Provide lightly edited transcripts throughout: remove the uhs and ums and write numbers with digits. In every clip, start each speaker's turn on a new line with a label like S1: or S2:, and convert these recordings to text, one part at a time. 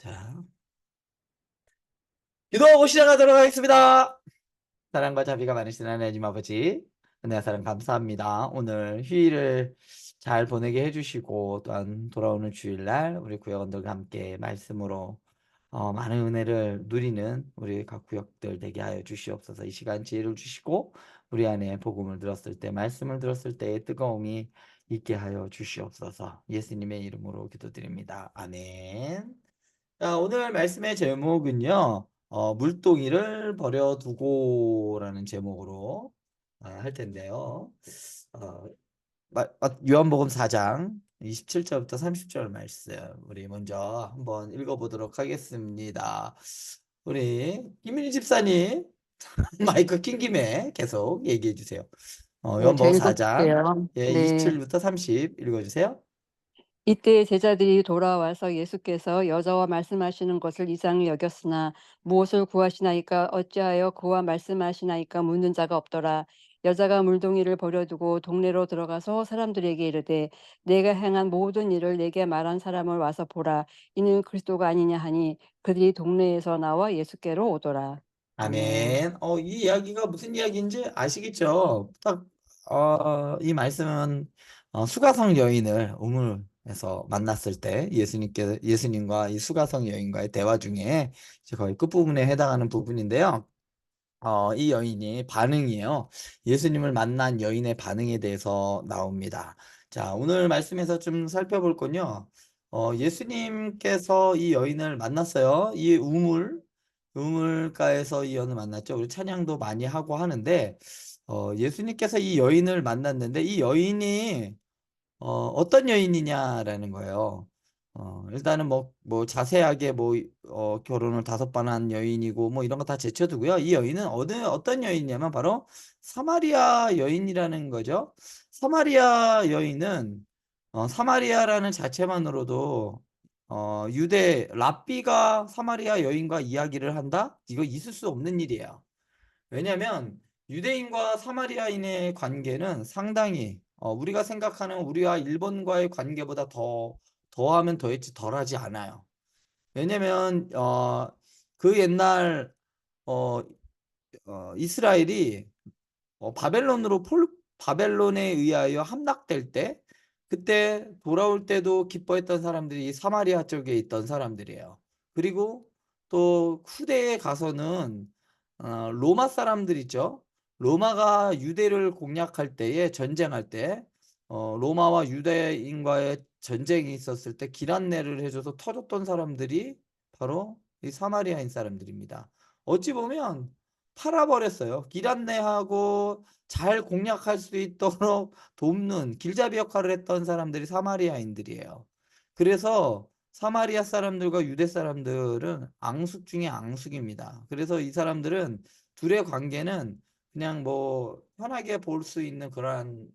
S1: 자, 기도하고 시작하도록 하겠습니다. 사랑과 자비가 많으신 하나님 아버지, 은혜와 사랑 감사합니다. 오늘 휴일을 잘 보내게 해주시고, 또한 돌아오는 주일날 우리 구역원들과 함께 말씀으로 많은 은혜를 누리는 우리 각 구역들 되게 하여 주시옵소서. 이 시간 지혜를 주시고, 우리 안에 복음을 들었을 때, 말씀을 들었을 때의 뜨거움이 있게 하여 주시옵소서. 예수님의 이름으로 기도드립니다. 아멘. 자, 오늘 말씀의 제목은요, 물동이를 버려두고라는 제목으로 할 텐데요. 어, 요한복음 4장 27절부터 30절 말씀 우리 먼저 한번 읽어보도록 하겠습니다. 우리 김민희 집사님 마이크 킨 김에 계속 얘기해 주세요.
S2: 네, 저
S1: 요한복음 4장
S2: 읽어볼게요.
S1: 예,
S2: 네.
S1: 27부터 30 읽어주세요.
S2: 이때 제자들이 돌아와서 예수께서 여자와 말씀하시는 것을 이상히 여겼으나 무엇을 구하시나이까 어찌하여 그와 말씀하시나이까 묻는 자가 없더라. 여자가 물동이를 버려두고 동네로 들어가서 사람들에게 이르되 내가 행한 모든 일을 내게 말한 사람을 와서 보라. 이는 그리스도가 아니냐 하니 그들이 동네에서 나와 예수께로 오더라. 아멘.
S1: 아멘. 이 이야기가 무슨 이야기인지 아시겠죠? 딱, 이 말씀은 수가성 여인을 우물에서 만났을 때 예수님과 이 수가성 여인과의 대화 중에 이제 거의 끝부분에 해당하는 부분인데요. 이 여인이 반응이에요. 예수님을 만난 여인의 반응에 대해서 나옵니다. 자, 오늘 말씀에서 좀 살펴볼 건요. 예수님께서 이 여인을 만났어요. 이 우물가에서 이 여인을 만났죠. 우리 찬양도 많이 하고 하는데, 예수님께서 이 여인을 만났는데, 이 여인이 어떤 여인이냐라는 거예요. 일단은 뭐 자세하게 결혼을 5번 한 여인이고 뭐 이런 거 다 제쳐두고요. 이 여인은 어떤 여인이냐면 바로 사마리아 여인이라는 거죠. 사마리아 여인은 사마리아라는 자체만으로도 유대 랍비가 사마리아 여인과 이야기를 한다? 이거 있을 수 없는 일이에요. 왜냐하면 유대인과 사마리아인의 관계는 상당히 우리가 생각하는 우리와 일본과의 관계보다 더하면 더했지 덜하지 않아요. 왜냐면 그 옛날 어, 이스라엘이 바벨론에 의하여 함락될 때 그때 돌아올 때도 기뻐했던 사람들이 사마리아 쪽에 있던 사람들이에요. 그리고 또 후대에 가서는 로마 사람들 있죠. 로마가 유대를 공략할 때에 전쟁할 때 로마와 유대인과의 전쟁이 있었을 때 길 안내를 해줘서 터줬던 사람들이 바로 이 사마리아인 사람들입니다. 어찌 보면 팔아버렸어요. 길 안내하고 잘 공략할 수 있도록 돕는 길잡이 역할을 했던 사람들이 사마리아인들이에요. 그래서 사마리아 사람들과 유대 사람들은 앙숙 중에 앙숙입니다. 그래서 이 사람들은 둘의 관계는 그냥 뭐 편하게 볼 수 있는 그러한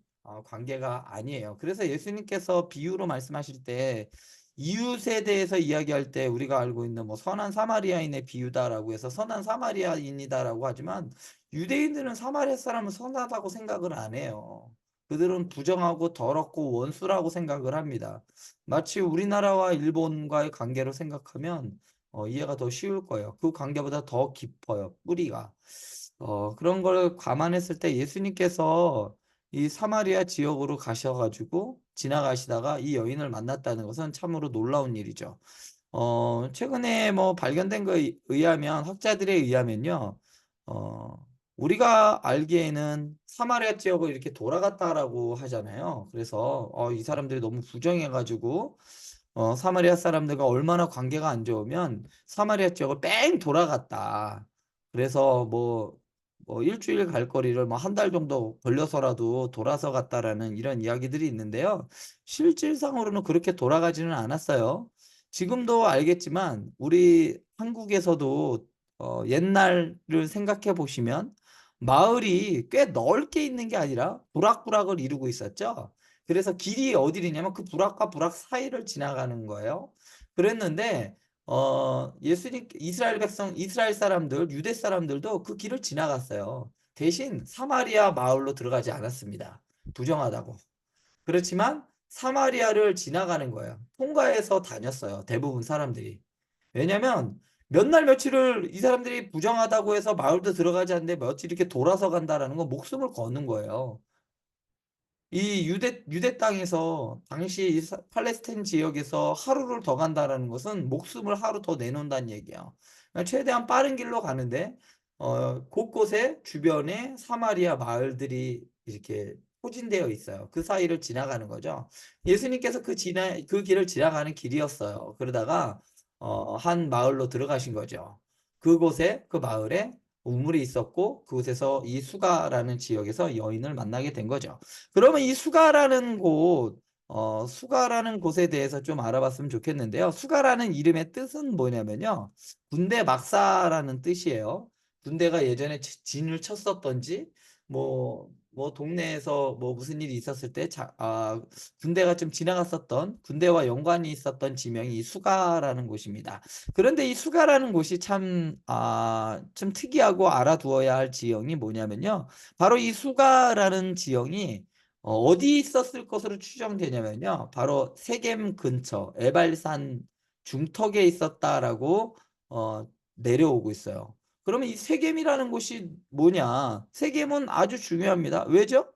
S1: 관계가 아니에요. 그래서 예수님께서 비유로 말씀하실 때 이웃에 대해서 이야기할 때 우리가 알고 있는 뭐 선한 사마리아인의 비유다라고 해서 선한 사마리아인이다라고 하지만 유대인들은 사마리아 사람은 선하다고 생각을 안 해요. 그들은 부정하고 더럽고 원수라고 생각을 합니다. 마치 우리나라와 일본과의 관계로 생각하면 이해가 더 쉬울 거예요. 그 관계보다 더 깊어요, 뿌리가. 그런 걸 감안했을 때 예수님께서 이 사마리아 지역으로 가셔가지고 지나가시다가 이 여인을 만났다는 것은 참으로 놀라운 일이죠. 최근에 뭐 발견된 거에 의하면 학자들에 의하면요, 우리가 알기에는 사마리아 지역을 이렇게 돌아갔다라고 하잖아요. 그래서 이 사람들이 너무 부정해가지고 사마리아 사람들과 얼마나 관계가 안 좋으면 사마리아 지역을 뺑 돌아갔다. 그래서 뭐 일주일 갈 거리를 뭐 한 달 정도 걸려서라도 돌아서 갔다라는 이런 이야기들이 있는데요. 실질상으로는 그렇게 돌아가지는 않았어요. 지금도 알겠지만 우리 한국에서도 옛날을 생각해 보시면 마을이 꽤 넓게 있는 게 아니라 부락부락을 이루고 있었죠. 그래서 길이 어디냐면 그 부락과 부락 사이를 지나가는 거예요. 그랬는데 이스라엘 사람들, 유대 사람들도 그 길을 지나갔어요. 대신 사마리아 마을로 들어가지 않았습니다. 부정하다고. 그렇지만 사마리아를 지나가는 거예요. 통과해서 다녔어요. 대부분 사람들이. 왜냐면 몇 날 며칠을 이 사람들이 부정하다고 해서 마을도 들어가지 않는데 며칠 이렇게 돌아서 간다라는 건 목숨을 거는 거예요. 이 유대 땅에서 당시 이 팔레스타인 지역에서 하루를 더 간다라는 것은 목숨을 하루 더 내놓는다는 얘기예요. 그러니까 최대한 빠른 길로 가는데 곳곳에 주변에 사마리아 마을들이 이렇게 포진되어 있어요. 그 사이를 지나가는 거죠. 예수님께서 그 길을 지나가는 길이었어요. 그러다가 한 마을로 들어가신 거죠. 그 마을에 우물이 있었고 그곳에서 이 수가라는 지역에서 여인을 만나게 된 거죠. 그러면 이 수가라는 곳에 대해서 좀 알아봤으면 좋겠는데요. 수가라는 이름의 뜻은 뭐냐면요. 군대 막사라는 뜻이에요. 군대가 예전에 진을 쳤었던지, 동네에서 무슨 일이 있었을 때, 군대가 좀 지나갔었던, 군대와 연관이 있었던 지명이 이 수가라는 곳입니다. 그런데 이 수가라는 곳이 좀 특이하고 알아두어야 할 지형이 뭐냐면요. 바로 이 수가라는 지형이 어디 있었을 것으로 추정되냐면요. 바로 세겜 근처 에발산 중턱에 있었다라고 내려오고 있어요. 그러면 이 세겜이라는 곳이 뭐냐? 세겜은 아주 중요합니다. 왜죠?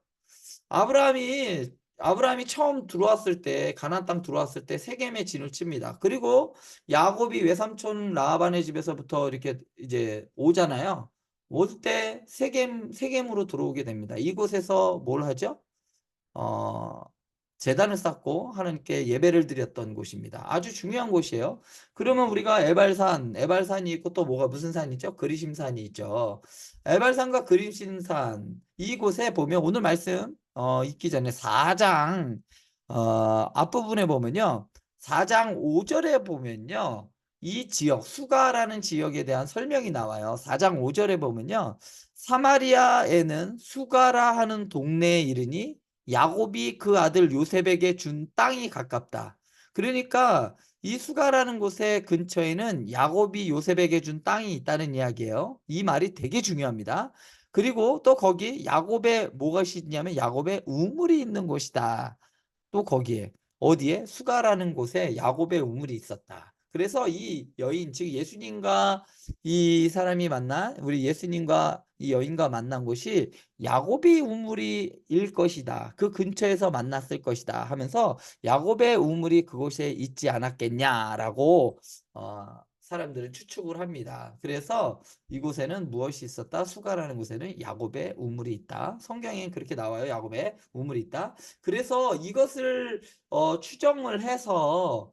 S1: 아브라함이 처음 들어왔을 때 가나안 땅 들어왔을 때 세겜에 진을 칩니다. 그리고 야곱이 외삼촌 라반의 집에서부터 이렇게 이제 오잖아요. 올 때 세겜으로 들어오게 됩니다. 이곳에서 뭘 하죠? 어, 제단을 쌓고 하나님께 예배를 드렸던 곳입니다. 아주 중요한 곳이에요. 그러면 우리가 에발산이 있고 또 무슨 산이 있죠? 그리심산이 있죠. 에발산과 그리심산 이곳에 보면 오늘 말씀 읽기 전에 4장 앞부분에 보면요. 4장 5절에 보면요. 이 지역 수가라는 지역에 대한 설명이 나와요. 4장 5절에 보면요. 사마리아에는 수가라 하는 동네에 이르니 야곱이 그 아들 요셉에게 준 땅이 가깝다. 그러니까 이 수가라는 곳의 근처에는 야곱이 요셉에게 준 땅이 있다는 이야기예요. 이 말이 되게 중요합니다. 그리고 또 거기 야곱의 무엇이 있냐면 야곱의 우물이 있는 곳이다. 또 거기에 어디에 수가라는 곳에 야곱의 우물이 있었다. 그래서 이 여인 즉 예수님과 이 사람이 만난 우리 예수님과 이 여인과 만난 곳이 야곱의 우물이 것이다. 그 근처에서 만났을 것이다 하면서 야곱의 우물이 그곳에 있지 않았겠냐라고 사람들은 추측을 합니다. 그래서 이곳에는 무엇이 있었다? 수가라는 곳에는 야곱의 우물이 있다. 성경에 그렇게 나와요. 야곱의 우물이 있다. 그래서 이것을 추정을 해서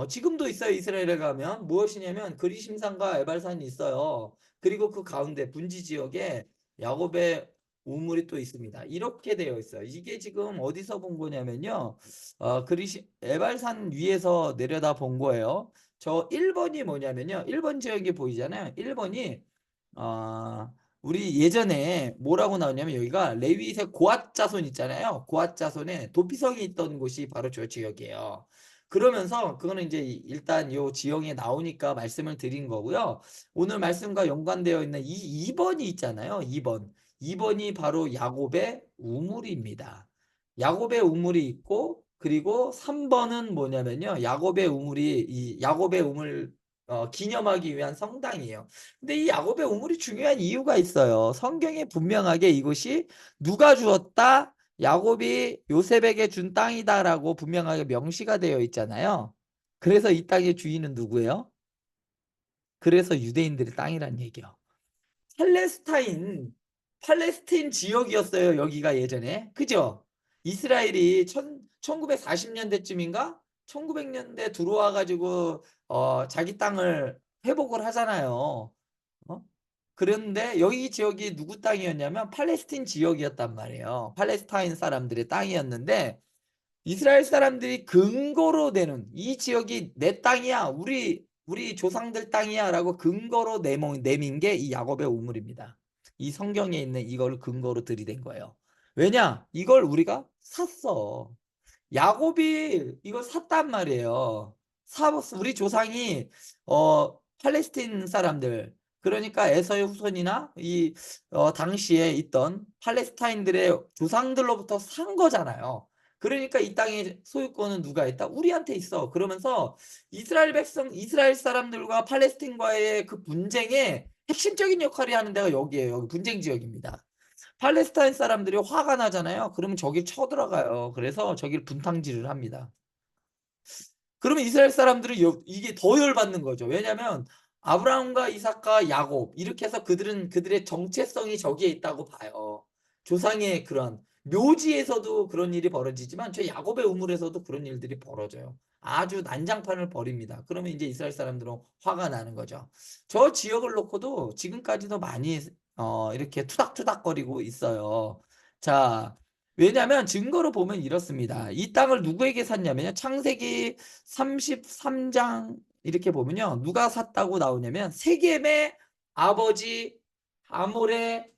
S1: 지금도 있어요. 이스라엘에 가면 무엇이냐면 그리심산과 에발산이 있어요. 그리고 그 가운데 분지 지역에 야곱의 우물이 또 있습니다. 이렇게 되어 있어요. 이게 지금 어디서 본 거냐면요. 에발산 위에서 내려다 본 거예요. 저 1번이 뭐냐면요. 1번 지역이 보이잖아요. 1번이 우리 예전에 뭐라고 나오냐면 여기가 레위세 고앗 자손 있잖아요. 고앗 자손에 도피성이 있던 곳이 바로 저 지역이에요. 그러면서 그거는 이제 일단 요 지형에 나오니까 말씀을 드린 거고요. 오늘 말씀과 연관되어 있는 이 2번이 있잖아요. 2번. 2번이 바로 야곱의 우물입니다. 야곱의 우물이 있고 그리고 3번은 뭐냐면요. 야곱의 우물 기념하기 위한 성당이에요. 근데 이 야곱의 우물이 중요한 이유가 있어요. 성경에 분명하게 이곳이 누가 주었다? 야곱이 요셉에게 준 땅이다라고 분명하게 명시가 되어 있잖아요. 그래서 이 땅의 주인은 누구예요? 그래서 유대인들의 땅이란 얘기예요. 팔레스타인 지역이었어요. 여기가 예전에. 그죠? 이스라엘이 1940년대쯤인가? 1900년대 들어와 가지고 자기 땅을 회복을 하잖아요. 어? 그런데 여기 지역이 누구 땅이었냐면 팔레스틴 지역이었단 말이에요. 팔레스타인 사람들의 땅이었는데 이스라엘 사람들이 근거로 되는 이 지역이 내 땅이야. 우리 조상들 땅이야라고 근거로 내민 게 이 야곱의 우물입니다. 이 성경에 있는 이걸 근거로 들이댄 거예요. 왜냐? 이걸 우리가 샀어. 야곱이 이걸 샀단 말이에요. 우리 조상이 팔레스틴 사람들 그러니까 에서의 후손이나 당시에 있던 팔레스타인들의 조상들로부터 산 거잖아요. 그러니까 이 땅의 소유권은 누가 있다? 우리한테 있어. 그러면서 이스라엘 사람들과 팔레스틴과의 그 분쟁의 핵심적인 역할을 하는 데가 여기예요. 여기 분쟁 지역입니다. 팔레스타인 사람들이 화가 나잖아요. 그러면 저길 쳐들어가요. 그래서 저길 분탕질을 합니다. 그러면 이스라엘 사람들은 이게 더 열받는 거죠. 왜냐하면 아브라함과 이삭과 야곱 이렇게 해서 그들의 정체성이 저기에 있다고 봐요. 조상의 그런 묘지에서도 그런 일이 벌어지지만 저 야곱의 우물에서도 그런 일들이 벌어져요. 아주 난장판을 벌입니다. 그러면 이제 이스라엘 사람들은 화가 나는 거죠. 저 지역을 놓고도 지금까지도 많이 이렇게 투닥투닥거리고 있어요. 자, 왜냐하면 증거로 보면 이렇습니다. 이 땅을 누구에게 샀냐면요. 창세기 33장 이렇게 보면요. 누가 샀다고 나오냐면 세겜의 아버지 하몰의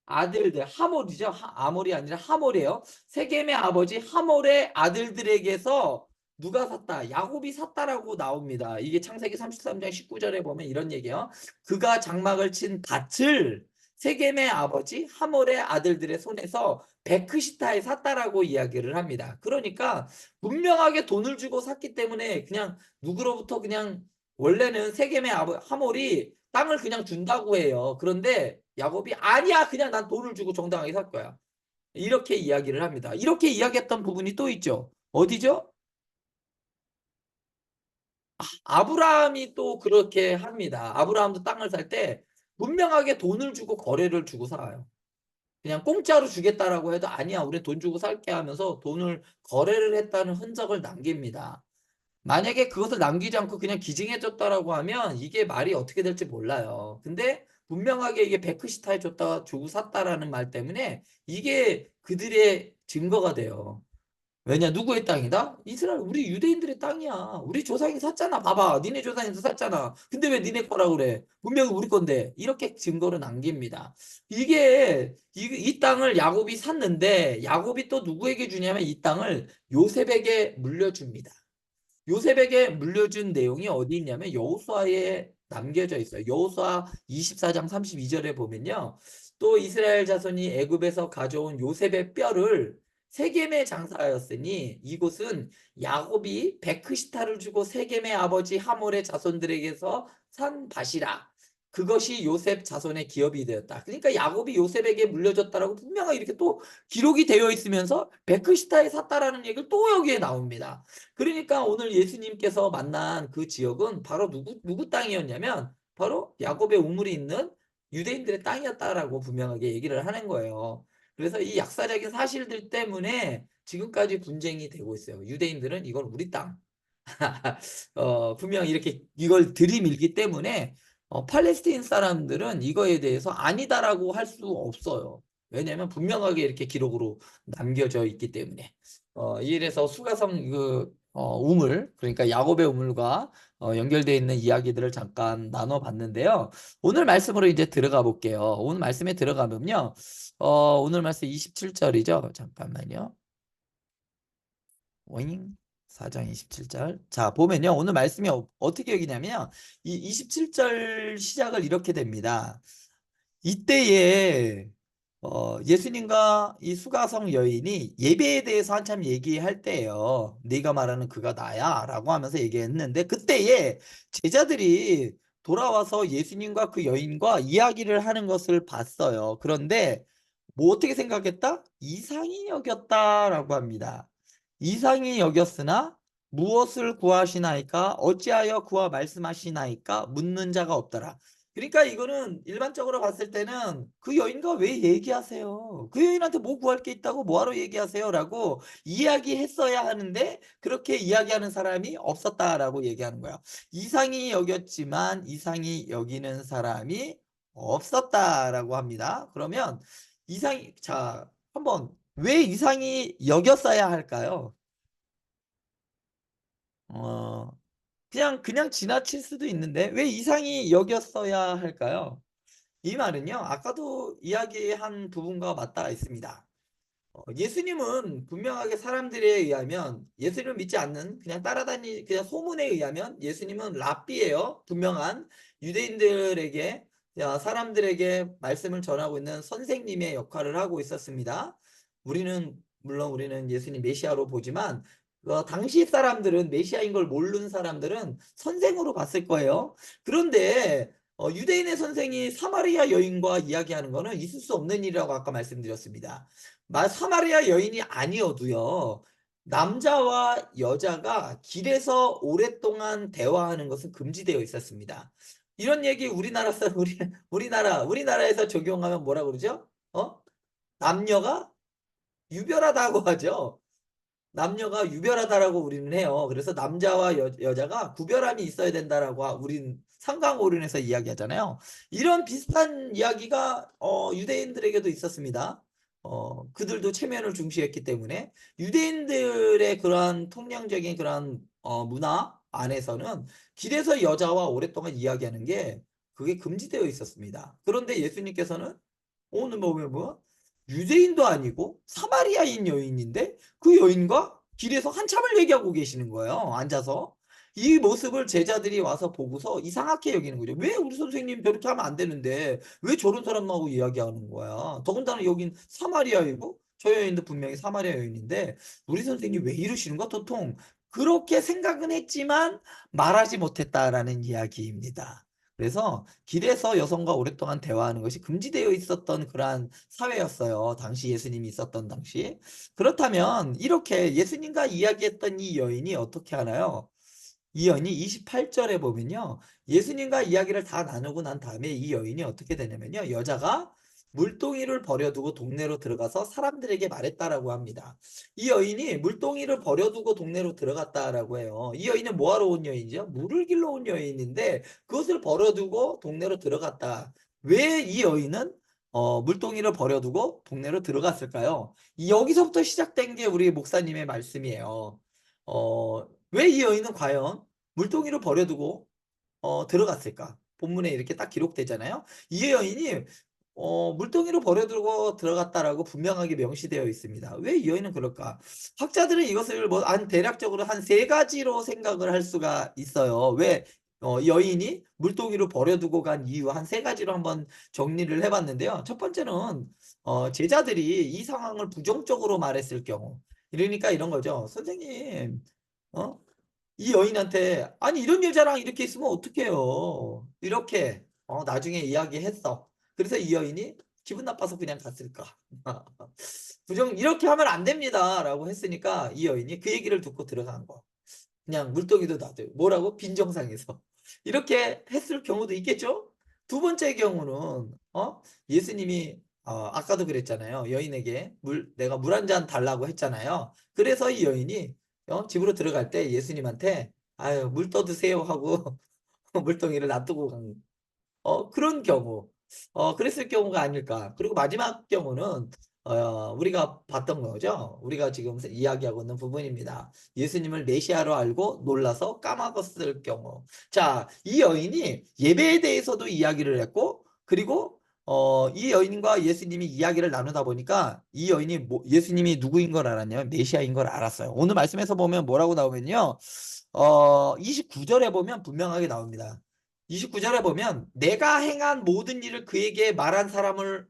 S1: 아들들, 하몰이죠. 아몰이 아니라 하몰이에요. 세겜의 아버지 하몰의 아들들에게서 누가 샀다? 야곱이 샀다라고 나옵니다. 이게 창세기 33장 19절에 보면 이런 얘기예요. 그가 장막을 친 밭을 세겜의 아버지 하몰의 아들들의 손에서 베크시타에 샀다라고 이야기를 합니다. 그러니까 분명하게 돈을 주고 샀기 때문에 그냥 누구로부터 그냥 원래는 세겜의 하몰이 땅을 그냥 준다고 해요. 그런데 야곱이 "아니야. 그냥 난 돈을 주고 정당하게 살 거야." 이렇게 이야기를 합니다. 이렇게 이야기했던 부분이 또 있죠. 어디죠? 아브라함이 또 그렇게 합니다. 아브라함도 땅을 살 때 분명하게 돈을 주고 거래를 주고 사요. 그냥 공짜로 주겠다라고 해도 "아니야. 우린 돈 주고 살게." 하면서 돈을 거래를 했다는 흔적을 남깁니다. 만약에 그것을 남기지 않고 그냥 기증해 줬다라고 하면 이게 말이 어떻게 될지 몰라요. 근데 분명하게 이게 베크시타에 줬다가 주고 샀다라는 말 때문에 이게 그들의 증거가 돼요. 왜냐? 누구의 땅이다? 이스라엘 우리 유대인들의 땅이야. 우리 조상이 샀잖아. 봐봐. 니네 조상이 샀잖아. 근데 왜 니네 거라 그래? 분명히 우리 건데. 이렇게 증거를 남깁니다. 이게 이 땅을 야곱이 샀는데 야곱이 또 누구에게 주냐면 이 땅을 요셉에게 물려줍니다. 요셉에게 물려준 내용이 어디 있냐면 여호수아에 남겨져 있어요. 여호수아 24장 32절에 보면요. 또 이스라엘 자손이 애굽에서 가져온 요셉의 뼈를 세겜에 장사하였으니 이곳은 야곱이 베크시타를 주고 세겜의 아버지 하몰의 자손들에게서 산 밭이라. 그것이 요셉 자손의 기업이 되었다. 그러니까 야곱이 요셉에게 물려줬다라고 분명하게 이렇게 또 기록이 되어 있으면서 베크시타에 샀다라는 얘기를 또 여기에 나옵니다. 그러니까 오늘 예수님께서 만난 그 지역은 바로 누구 땅이었냐면 바로 야곱의 우물이 있는 유대인들의 땅이었다라고 분명하게 얘기를 하는 거예요. 그래서 이 역사적인 사실들 때문에 지금까지 분쟁이 되고 있어요. 유대인들은 이건 우리 땅. 분명히 이렇게 이걸 들이밀기 때문에 팔레스타인 사람들은 이거에 대해서 아니다라고 할 수 없어요. 왜냐하면 분명하게 이렇게 기록으로 남겨져 있기 때문에. 이래서 수가성 우물 그러니까 야곱의 우물과 연결되어 있는 이야기들을 잠깐 나눠 봤는데요. 오늘 말씀으로 이제 들어가 볼게요. 오늘 말씀에 들어가면요. 오늘 말씀 27절이죠. 잠깐만요. 오잉. 4장 27절. 자, 보면요. 오늘 말씀이 어떻게 여기냐면 이 27절 시작을 이렇게 됩니다. 이때에 예수님과 이 수가성 여인이 예배에 대해서 한참 얘기할 때예요. "네가 말하는 그가 나야."라고 하면서 얘기했는데 그때에 제자들이 돌아와서 예수님과 그 여인과 이야기를 하는 것을 봤어요. 그런데 뭐 어떻게 생각했다? "이상히 여겼다."라고 합니다. "이상히 여겼으나 무엇을 구하시나이까? 어찌하여 그와 말씀하시나이까? 묻는 자가 없더라." 그러니까 이거는 일반적으로 봤을 때는 "그 여인과 왜 얘기하세요? 그 여인한테 뭐 구할 게 있다고 뭐하러 얘기하세요?"라고 이야기했어야 하는데 그렇게 이야기하는 사람이 없었다라고 얘기하는 거야. "이상히 여겼지만 이상히 여기는 사람이 없었다."라고 합니다. 그러면 한번 왜 이상히 여겼어야 할까요? 어 그냥 지나칠 수도 있는데 왜 이상히 여겼어야 할까요? 이 말은요. 아까도 이야기한 부분과 맞닿아 있습니다. 예수님은 분명하게 사람들에 의하면 예수님을 믿지 않는 그냥 소문에 의하면 예수님은 랍비예요. 분명한 유대인들에게 사람들에게 말씀을 전하고 있는 선생님의 역할을 하고 있었습니다. 우리는 물론 우리는 예수님 메시아로 보지만 당시 사람들은 메시아인 걸 모르는 사람들은 선생으로 봤을 거예요. 그런데 유대인의 선생이 사마리아 여인과 이야기하는 거는 있을 수 없는 일이라고 아까 말씀드렸습니다. 사마리아 여인이 아니어도요. 남자와 여자가 길에서 오랫동안 대화하는 것은 금지되어 있었습니다. 이런 얘기 우리나라 사 우리나라에서 적용하면 뭐라 그러죠? 남녀가 유별하다고 하죠. 남녀가 유별하다라고 우리는 해요. 그래서 남자와 여자가 구별함이 있어야 된다라고 우린 상관어른에서 이야기하잖아요. 이런 비슷한 이야기가 유대인들에게도 있었습니다. 그들도 체면을 중시했기 때문에 유대인들의 그러한 통념적인 그런 문화 안에서는 길에서 여자와 오랫동안 이야기하는 게 그게 금지되어 있었습니다. 그런데 예수님께서는 오늘 보면 유대인도 아니고 사마리아인 여인인데 그 여인과 길에서 한참을 얘기하고 계시는 거예요, 앉아서. 이 모습을 제자들이 와서 보고서 이상하게 여기는 거죠. 왜 우리 선생님 저렇게 하면 안 되는데 왜 저런 사람하고 이야기하는 거야? 더군다나 여긴 사마리아이고 저 여인도 분명히 사마리아 여인인데 우리 선생님 왜 이러시는 거야, 도통. 그렇게 생각은 했지만 말하지 못했다라는 이야기입니다. 그래서 길에서 여성과 오랫동안 대화하는 것이 금지되어 있었던 그러한 사회였어요. 당시 예수님이 있었던 당시. 그렇다면 이렇게 예수님과 이야기했던 이 여인이 어떻게 하나요? 이 여인이 28절에 보면요. 예수님과 이야기를 다 나누고 난 다음에 이 여인이 어떻게 되냐면요. 여자가 물동이를 버려두고 동네로 들어가서 사람들에게 말했다라고 합니다. 이 여인이 물동이를 버려두고 동네로 들어갔다라고 해요. 이 여인은 뭐하러 온 여인이죠? 물을 길러 온 여인인데 그것을 버려두고 동네로 들어갔다. 왜 이 여인은 물동이를 버려두고 동네로 들어갔을까요? 여기서부터 시작된 게 우리 목사님의 말씀이에요. 왜 이 여인은 과연 물동이를 버려두고 들어갔을까? 본문에 이렇게 딱 기록되잖아요. 이 여인이 물동이로 버려두고 들어갔다라고 분명하게 명시되어 있습니다. 왜 이 여인은 그럴까? 학자들은 이것을 대략적으로 한 세 가지로 생각을 할 수가 있어요. 왜 여인이 물동이로 버려두고 간 이유 한 세 가지로 한번 정리를 해봤는데요. 첫 번째는 제자들이 이 상황을 부정적으로 말했을 경우, 이러니까 이런 거죠. 선생님, 어? 이 여인한테 "아니 이런 여자랑 이렇게 있으면 어떡해요." 이렇게 나중에 이야기했어. 그래서 이 여인이 기분 나빠서 그냥 갔을까? "이렇게 하면 안 됩니다."라고 했으니까 이 여인이 그 얘기를 듣고 들어간 거. 그냥 물동이도 놔둬요. 뭐라고? 빈정상해서. 이렇게 했을 경우도 있겠죠? 두 번째 경우는 예수님이 아까도 그랬잖아요. 여인에게 내가 물 한 잔 달라고 했잖아요. 그래서 이 여인이 집으로 들어갈 때 예수님한테 "아유 물 떠 드세요." 하고 물동이를 놔두고 간 그런 경우. 그랬을 경우가 아닐까. 그리고 마지막 경우는 우리가 봤던 거죠. 우리가 지금 이야기하고 있는 부분입니다. 예수님을 메시아로 알고 놀라서 까먹었을 경우. 자, 이 여인이 예배에 대해서도 이야기를 했고 그리고 이 여인과 예수님이 이야기를 나누다 보니까 이 여인이 예수님이 누구인 걸 알았냐면 메시아인 걸 알았어요. 오늘 말씀에서 보면 뭐라고 나오면요. 29절에 보면 분명하게 나옵니다. 29절에 보면 "내가 행한 모든 일을 그에게 말한 사람을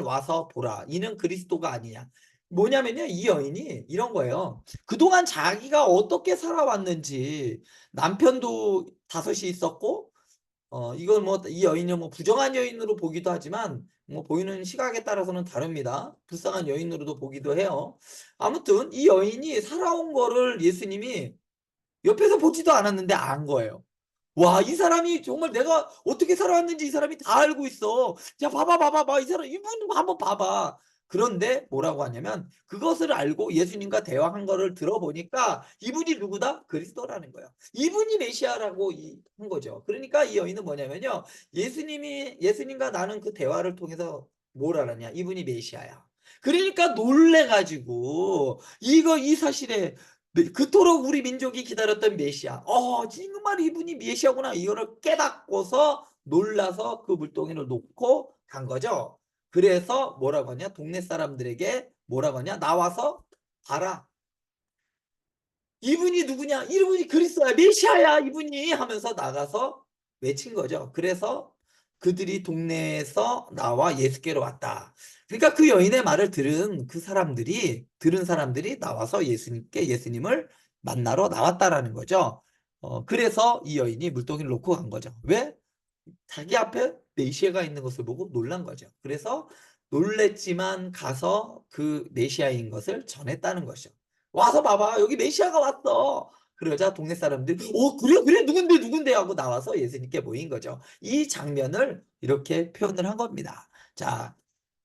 S1: 와서 보라. 이는 그리스도가 아니냐." 뭐냐면요. 이 여인이 이런 거예요. 그동안 자기가 어떻게 살아왔는지 남편도 5이 있었고 이건 이 여인이 부정한 여인으로 보기도 하지만 보이는 시각에 따라서는 다릅니다. 불쌍한 여인으로도 보기도 해요. 아무튼 이 여인이 살아온 거를 예수님이 옆에서 보지도 않았는데 안 거예요. 와, 이 사람이 정말 내가 어떻게 살아왔는지 이 사람이 다 알고 있어. 야, 봐봐, 봐봐, 봐. 이 사람, 이분 한번 봐봐. 그런데 뭐라고 하냐면 그것을 알고 예수님과 대화한 거를 들어보니까 이분이 누구다? 그리스도라는 거예요. 이분이 메시아라고 한 거죠. 그러니까 이 여인은 뭐냐면요. 예수님과 나는 그 대화를 통해서 뭘 알았냐? 이분이 메시아야. 그러니까 놀래가지고 이 사실에 그토록 우리 민족이 기다렸던 메시아. 정말 이분이 메시아구나. 이거를 깨닫고서 놀라서 그 물동이를 놓고 간 거죠. 그래서 뭐라고 하냐? 동네 사람들에게 뭐라고 하냐? "나와서 봐라. 이분이 누구냐? 이분이 그리스도야. 메시아야 이분이." 하면서 나가서 외친 거죠. 그래서 그들이 동네에서 나와 예수께로 왔다. 그러니까 그 여인의 말을 들은 사람들이 나와서 예수님을 만나러 나왔다라는 거죠. 그래서 이 여인이 물동이를 놓고 간 거죠. 왜? 자기 앞에 메시아가 있는 것을 보고 놀란 거죠. 그래서 놀랬지만 가서 그 메시아인 것을 전했다는 것이죠. 와서 봐봐, 여기 메시아가 왔어. 그러자 동네 사람들이 그래 그래 누군데 하고 나와서 예수님께 모인 거죠. 이 장면을 이렇게 표현을 한 겁니다. 자,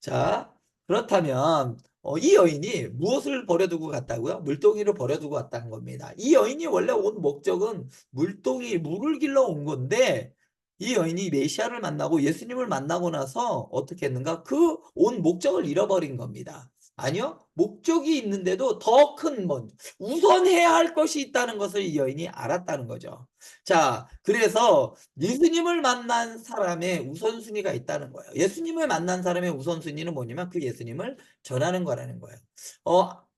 S1: 자 그렇다면 이 여인이 무엇을 버려두고 갔다고요? 물동이를 버려두고 왔다는 겁니다. 이 여인이 원래 온 목적은 물을 길러 온 건데 이 여인이 메시아를 만나고 예수님을 만나고 나서 어떻게 했는가? 그 온 목적을 잃어버린 겁니다. 아니요. 목적이 있는데도 더 큰 우선해야 할 것이 있다는 것을 이 여인이 알았다는 거죠. 자, 그래서 예수님을 만난 사람의 우선순위가 있다는 거예요. 예수님을 만난 사람의 우선순위는 뭐냐면 그 예수님을 전하는 거라는 거예요.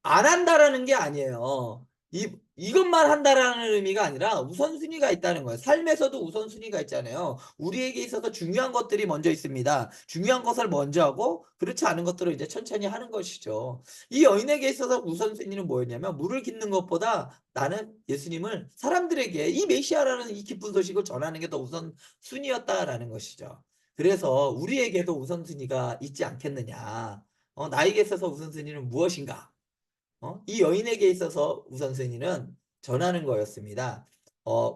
S1: 안 한다라는 게 아니에요. 이것만 한다라는 의미가 아니라 우선순위가 있다는 거예요. 삶에서도 우선순위가 있잖아요. 우리에게 있어서 중요한 것들이 먼저 있습니다. 중요한 것을 먼저 하고 그렇지 않은 것들을 이제 천천히 하는 것이죠. 이 여인에게 있어서 우선순위는 뭐였냐면 물을 깃는 것보다 나는 예수님을 사람들에게 이 메시아라는 이 기쁜 소식을 전하는 게 더 우선순위였다라는 것이죠. 그래서 우리에게도 우선순위가 있지 않겠느냐. 나에게 있어서 우선순위는 무엇인가? 이 여인에게 있어서 우선순위는 전하는 거였습니다.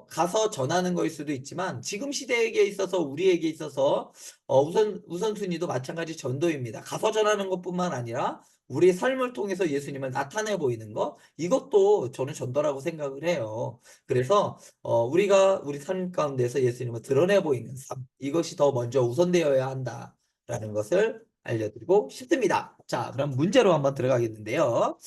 S1: 가서 전하는 거일 수도 있지만 지금 시대에게 있어서 우리에게 있어서 우선순위도 마찬가지 전도입니다. 가서 전하는 것뿐만 아니라 우리의 삶을 통해서 예수님을 나타내 보이는 것, 이것도 저는 전도라고 생각을 해요. 그래서 우리가 우리 삶 가운데서 예수님을 드러내 보이는 삶, 이것이 더 먼저 우선되어야 한다라는 것을 알려드리고 싶습니다. 자, 그럼 문제로 한번 들어가겠는데요.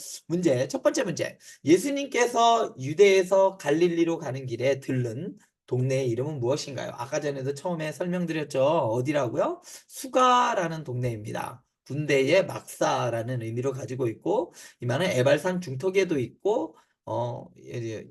S1: 첫 번째 문제. 예수님께서 유대에서 갈릴리로 가는 길에 들른 동네의 이름은 무엇인가요? 아까 전에도 처음에 설명드렸죠. 어디라고요? 수가라는 동네입니다. 군대의 막사라는 의미로 가지고 있고, 이만은 에발산 중턱에도 있고,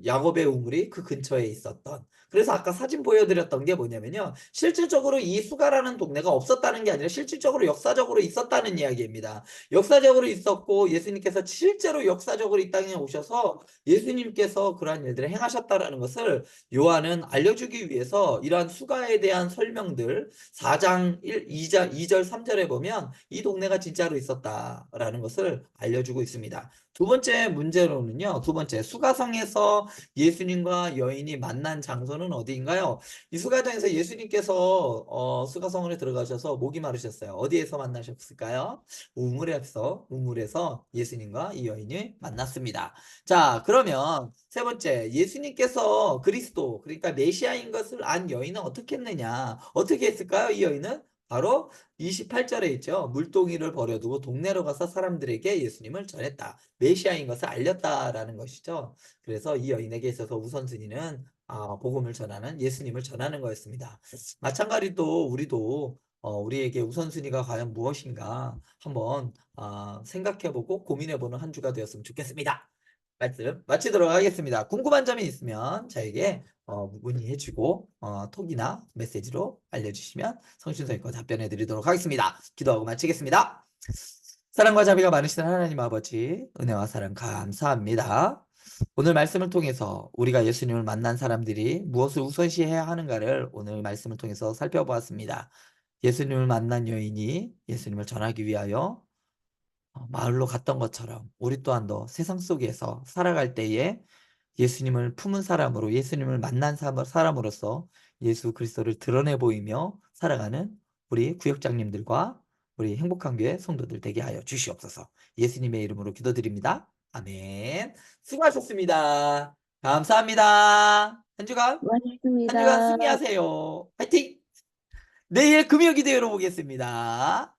S1: 야곱의 우물이 그 근처에 있었던. 그래서 아까 사진 보여드렸던 게 뭐냐면요. 실질적으로 이 수가라는 동네가 없었다는 게 아니라 실질적으로 역사적으로 있었다는 이야기입니다. 역사적으로 있었고 예수님께서 실제로 역사적으로 이 땅에 오셔서 예수님께서 그러한 일들을 행하셨다라는 것을 요한은 알려주기 위해서 이러한 수가에 대한 설명들 4장 2절 3절에 보면 이 동네가 진짜로 있었다라는 것을 알려주고 있습니다. 두 번째 문제로는요. 두 번째 수가성에서 예수님과 여인이 만난 장소는 어디인가요? 이 수가성에서 예수님께서 수가성으로 들어가셔서 목이 마르셨어요. 어디에서 만나셨을까요? 우물에서 예수님과 이 여인이 만났습니다. 자, 그러면 세 번째, 예수님께서 그리스도, 그러니까 메시아인 것을 안 여인은 어떻게 했느냐? 어떻게 했을까요? 이 여인은 바로 28절에 있죠. 물동이를 버려두고 동네로 가서 사람들에게 예수님을 전했다. 메시아인 것을 알렸다라는 것이죠. 그래서 이 여인에게 있어서 우선순위는 복음을 전하는 예수님을 전하는 거였습니다. 마찬가지로 우리도 우리에게 우선순위가 과연 무엇인가 한번 생각해보고 고민해보는 한 주가 되었으면 좋겠습니다. 말씀 마치도록 하겠습니다. 궁금한 점이 있으면 저에게 문의해주고 톡이나 메시지로 알려주시면 성신성의껏 답변해드리도록 하겠습니다. 기도하고 마치겠습니다. 사랑과 자비가 많으신 하나님 아버지, 은혜와 사랑 감사합니다. 오늘 말씀을 통해서 우리가 예수님을 만난 사람들이 무엇을 우선시해야 하는가를 오늘 말씀을 통해서 살펴보았습니다. 예수님을 만난 여인이 예수님을 전하기 위하여 마을로 갔던 것처럼 우리 또한도 세상 속에서 살아갈 때에 예수님을 품은 사람으로 예수님을 만난 사람으로서 예수 그리스도를 드러내 보이며 살아가는 우리 구역장님들과 우리 행복한 교회 성도들 되게 하여 주시옵소서. 예수님의 이름으로 기도드립니다. 아멘. 수고하셨습니다. 감사합니다. 한 주간
S2: 고맙습니다.
S1: 승리하세요. 화이팅! 내일 금요 기대회로 보겠습니다.